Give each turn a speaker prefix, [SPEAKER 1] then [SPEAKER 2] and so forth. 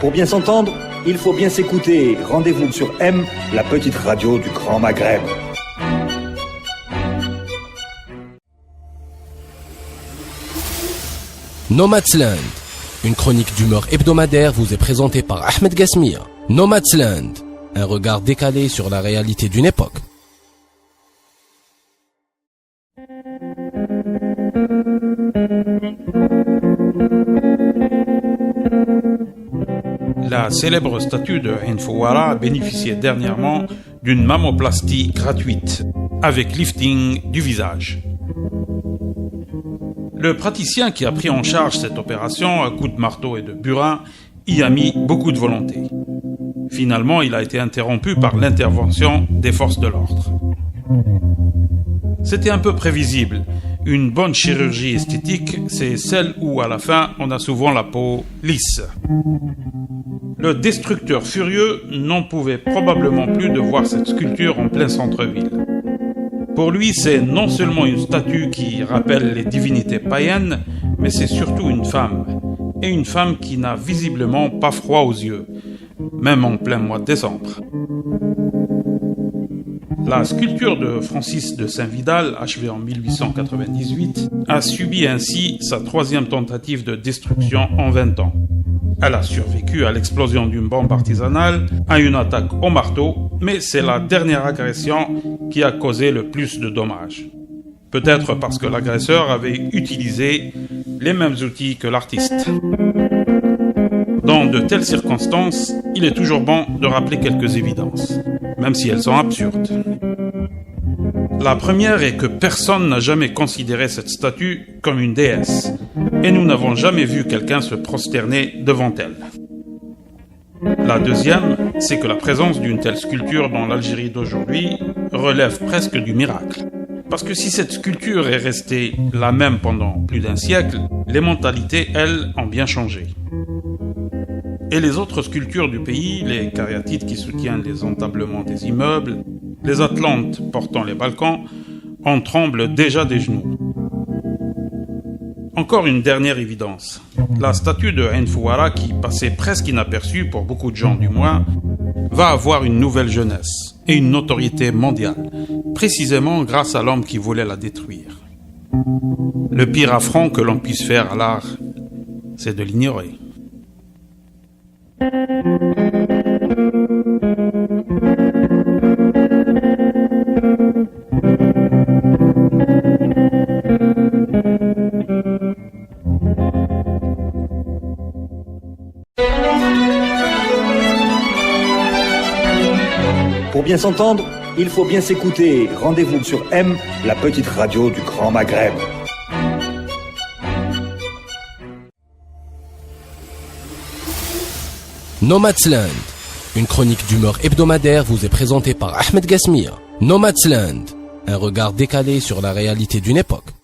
[SPEAKER 1] Pour bien s'entendre, il faut bien s'écouter. Rendez-vous sur M, la petite radio du Grand Maghreb.
[SPEAKER 2] Nomadsland, une chronique d'humeur hebdomadaire vous est présentée par Ahmed Gasmia. Nomadsland, un regard décalé sur la réalité d'une époque.
[SPEAKER 3] La célèbre statue de Ain Fouara bénéficiait dernièrement d'une mammoplastie gratuite, avec lifting du visage. Le praticien qui a pris en charge cette opération à coups de marteau et de burin y a mis beaucoup de volonté. Finalement, il a été interrompu par l'intervention des forces de l'ordre. C'était un peu prévisible. Une bonne chirurgie esthétique, c'est celle où, à la fin, on a souvent la peau lisse. Le destructeur furieux n'en pouvait probablement plus de voir cette sculpture en plein centre-ville. Pour lui, c'est non seulement une statue qui rappelle les divinités païennes, mais c'est surtout une femme. Et une femme qui n'a visiblement pas froid aux yeux, même en plein mois de décembre. La sculpture de Francis de Saint-Vidal, achevée en 1898, a subi ainsi sa troisième tentative de destruction en 20 ans. Elle a survécu à l'explosion d'une bombe artisanale, à une attaque au marteau, mais c'est la dernière agression qui a causé le plus de dommages. Peut-être parce que l'agresseur avait utilisé les mêmes outils que l'artiste. Dans de telles circonstances, il est toujours bon de rappeler quelques évidences, même si elles sont absurdes. La première est que personne n'a jamais considéré cette statue comme une déesse, et nous n'avons jamais vu quelqu'un se prosterner devant elle. La deuxième, c'est que la présence d'une telle sculpture dans l'Algérie d'aujourd'hui relève presque du miracle. Parce que si cette sculpture est restée la même pendant plus d'un siècle, les mentalités, elles, ont bien changé. Et les autres sculptures du pays, les cariatides qui soutiennent les entablements des immeubles, les atlantes portant les balcons, en tremblent déjà des genoux. Encore une dernière évidence. La statue de Ain Fouara, qui passait presque inaperçue pour beaucoup de gens du moins, va avoir une nouvelle jeunesse et une notoriété mondiale, précisément grâce à l'homme qui voulait la détruire. Le pire affront que l'on puisse faire à l'art, c'est de l'ignorer.
[SPEAKER 1] Pour bien s'entendre, il faut bien s'écouter. Rendez-vous sur M, la petite radio du Grand Maghreb.
[SPEAKER 2] Nomadsland, une chronique d'humeur hebdomadaire vous est présentée par Ahmed Gasmia. Nomadsland, un regard décalé sur la réalité d'une époque.